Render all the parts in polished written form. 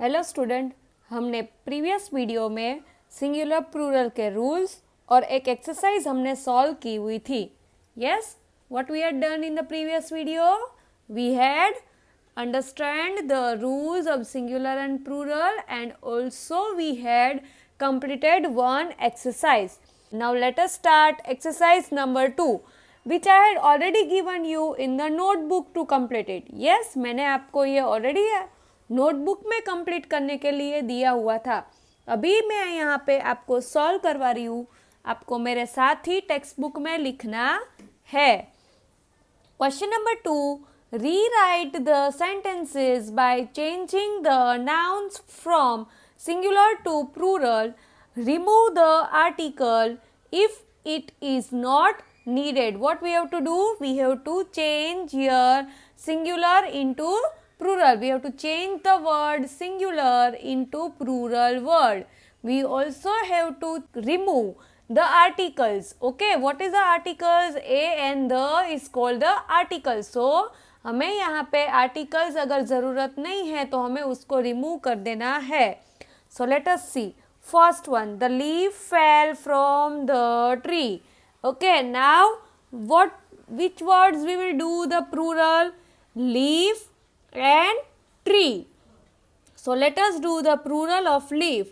Hello student, हमने previous video में singular plural के रूल्स और एक एक्सरसाइज हमने सॉल्व की हुई थी. Yes, what we had done in the previous video? We had understand the rules of singular and plural, and also we had completed one exercise. Now let us start exercise number 2, which I had already given you in the notebook to complete it. Yes, मैंने आपको ये already notebook में complete करने के लिए दिया हुआ था. अभी मैं यहाँ पे आपको सॉल्व करवा रही हूँ. आपको मेरे साथ ही टेक्स्ट बुक में लिखना है. Question number 2, rewrite the sentences by changing the nouns from singular to plural. Remove the article if it is not needed. What we have to do? We have to change here singular into plural. We have to change the word singular into plural word. We also have to remove the articles. Okay, what is the articles? A and the is called the articles. So हमें यहाँ पे articles अगर ज़रूरत नहीं है तो हमें उसको रिमूव कर देना है. So let us see. First one, the leaf fell from the tree. Okay, now what which words we will do the plural? Leaf and tree. So let us do the plural of leaf.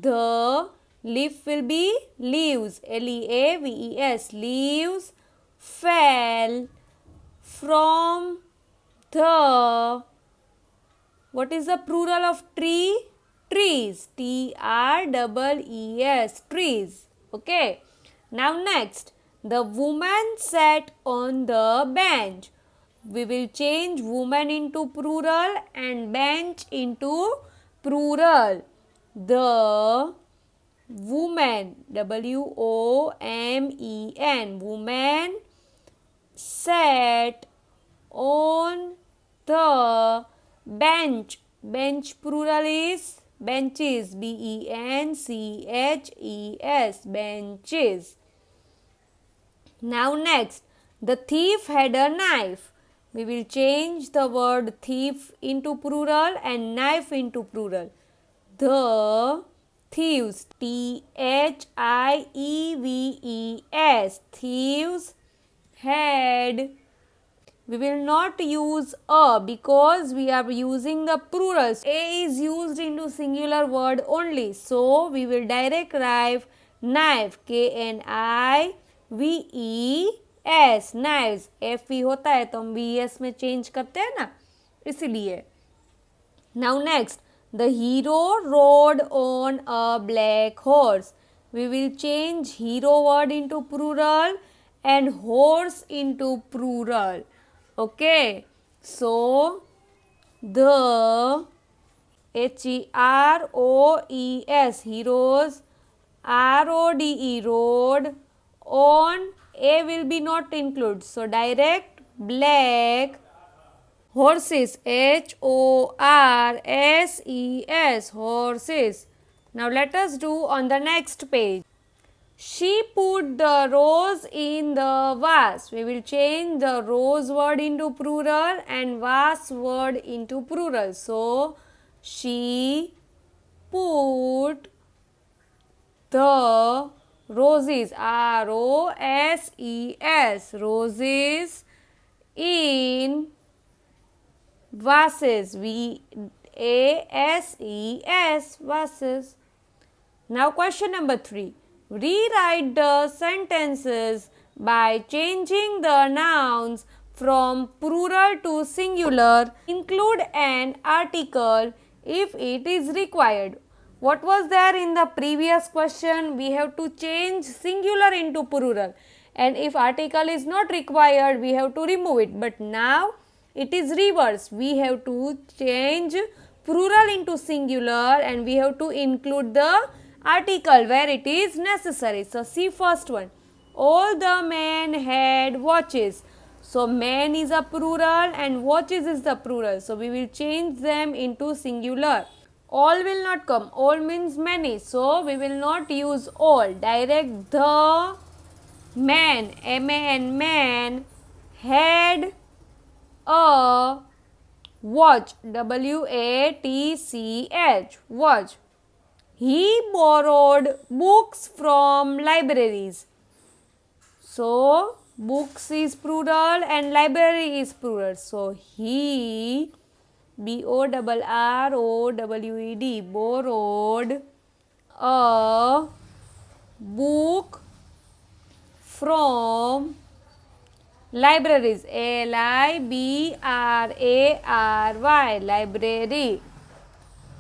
The leaf will be leaves. Leaves. Leaves fell from the, what is the plural of tree? Trees. Trees. Trees. Okay. Now next, the woman sat on the bench. We will change woman into plural and bench into plural. The woman, women, woman sat on the bench. Bench plural is benches. Benches. Benches. Now next, the thief had a knife. We will change the word thief into plural and knife into plural. The thieves. Thieves. Thieves had. We will not use a because we are using the plurals. A is used into singular word only. So we will direct write knife. Knives. knives. Fe होता है तो हम vs में change करते हैं ना, इसीलिए. Now next, the hero rode on a black horse. We will change hero word into plural and horse into plural. Okay, so the heroes, heroes, rode on. A will be not included, so direct black horses. horses, horses. Now let us do on the next page. She put the rose in the vase. We will change the rose word into plural and vase word into plural. So she put the roses, roses in vases, vases. Now question number 3. Rewrite the sentences by changing the nouns from plural to singular. Include an article if it is required. What was there in the previous question? We have to change singular into plural, and if article is not required, we have to remove it. But now it is reverse. We have to change plural into singular and we have to include the article where it is necessary. So see first one. All the men had watches. So men is a plural and watches is the plural. So we will change them into singular. All will not come. All means many. So we will not use all. Direct the man, man had a Watch, W-A-T-C-H, watch. He borrowed books from libraries. So, books is plural and library is plural. So, he, B-O-R-R-O-W-E-D, borrowed a book from libraries, L-I-B-R-A-R-Y, library.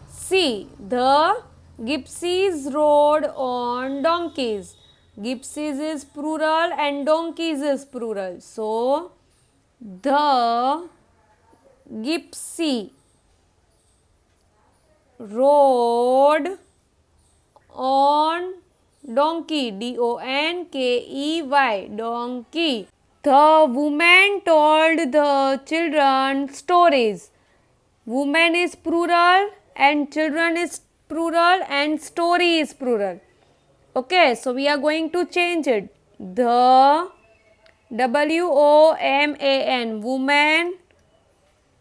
C. The gypsies rode on donkeys. Gypsies is plural and donkeys is plural. So, the gypsy rode on donkey, D-O-N-K-E-Y, donkey. The woman told the children stories. Woman is plural and children is plural and story is plural. Okay, so we are going to change it. The W-O-M-A-N, woman,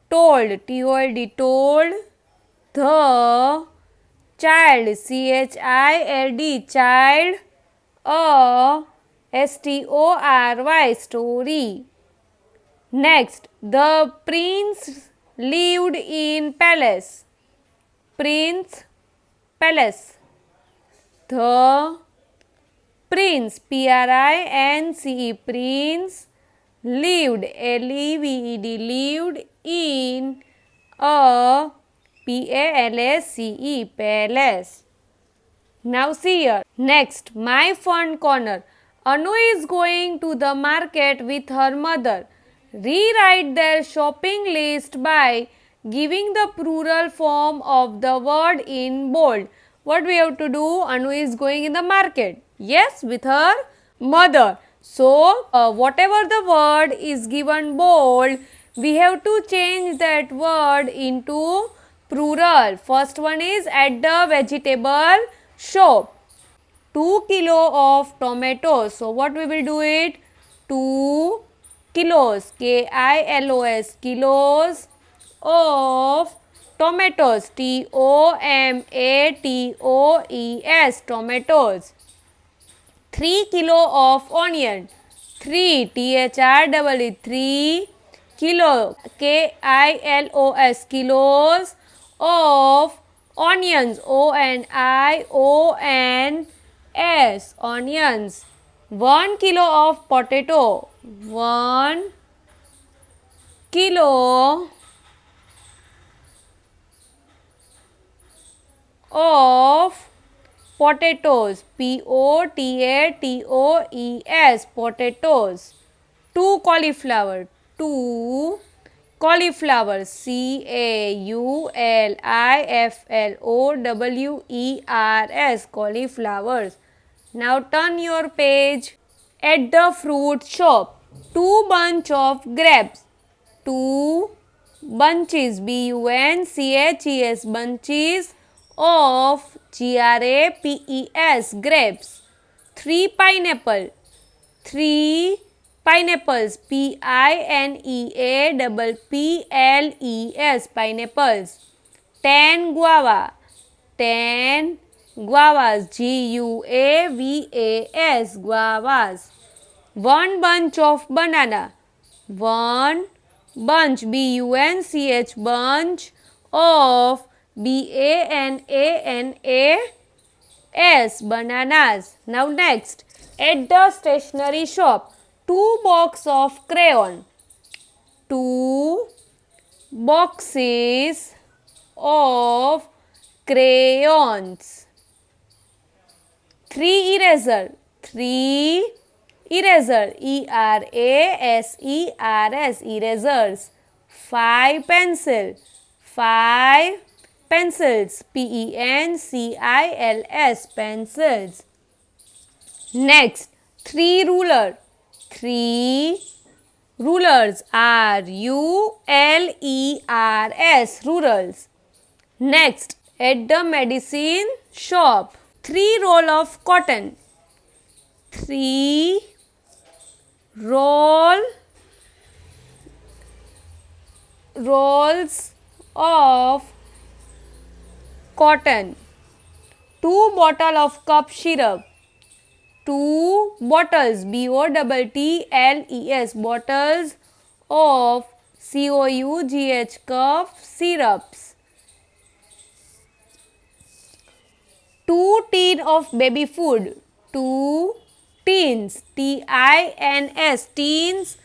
told, T-O-L-D, told, the child, C-H-I-L-D, child, a S-T-O-R-Y, story. Next, the prince lived in palace. Prince, palace. The prince, P-R-I-N-C-E, prince, lived, L-E-V-E-D, lived in a P-A-L-A-C-E, palace. Now see here. Next, my fun corner. Anu is going to the market with her mother. Rewrite their shopping list by giving the plural form of the word in bold. What we have to do? Anu is going in the market. Yes, with her mother. So, whatever the word is given bold, we have to change that word into plural. First one is at the vegetable shop. 2 kilo of tomatoes. So, what we will do it? 2 kilos, K-I-L-O-S, kilos of tomatoes, T-O-M-A-T-O-E-S, tomatoes. 3 kilo of onion, 3, T-H-R-E-E, 3 kilo, K-I-L-O-S, kilos of onions, O-N-I-O-N-S, onions. 1 kilo of potato, 1 kilo of potatoes, P-O-T-A-T-O-E-S, potatoes. 2 cauliflower, 2 cauliflower, C-A-U-L-I-F-L-O-W-E-R-S, cauliflowers. Now turn your page. At the fruit shop, 2 bunch of grapes, 2 bunches, B-U-N-C-H-E-S, bunches of G-R-A-P-E-S, grapes. 3 pineapple, 3 pineapples, P-I-N-E-A-P-P-L-E-S, pineapples. 10 guava, 10 guavas, G-U-A-V-A-S, guavas. 1 bunch of banana, 1 bunch, B-U-N-C-H, bunch of B-A-N-A-N-A-S, bananas. Now next, at the stationery shop, 2 box of crayon, 2 boxes of crayons. 3 eraser, 3 eraser, E-R-A-S-E-R-S, erasers. 5 pencil, 5 pencils, P-E-N-C-I-L-S, pencils. Next, 3 ruler, 3 rulers, R-U-L-E-R-S, rulers. Next, at the medicine shop, 3 roll of cotton, 3 roll rolls of cotton, 2 bottle of cup syrup, 2 bottles BOTTLES bottles of COUGH cough syrups, 2 tin of baby food, 2 tins TINS tins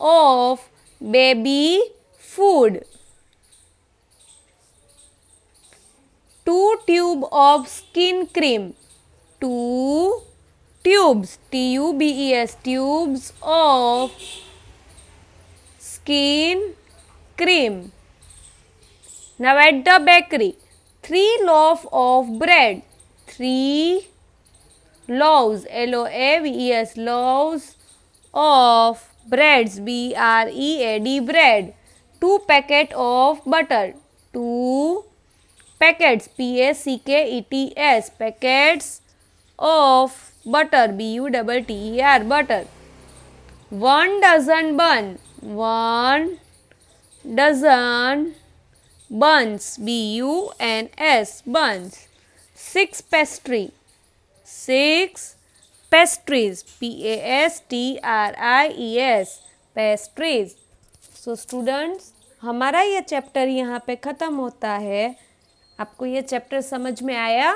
of baby food, 2 tube of skin cream, 2 tubes TUBES tubes of skin cream. Now at the bakery, 3 loaf of bread, 3 loaves LOAVES loaves of breads BREAD bread, 2 packet of butter, 2 packets PACKETS packets of butter BUTTER butter, 1 dozen bun, 1 dozen buns BUNS buns, 6 pastry, 6 pastries PASTRIES pastries. So students, हमारा ये chapter यहाँ पे ख़त्म होता है. आपको ये chapter समझ में आया?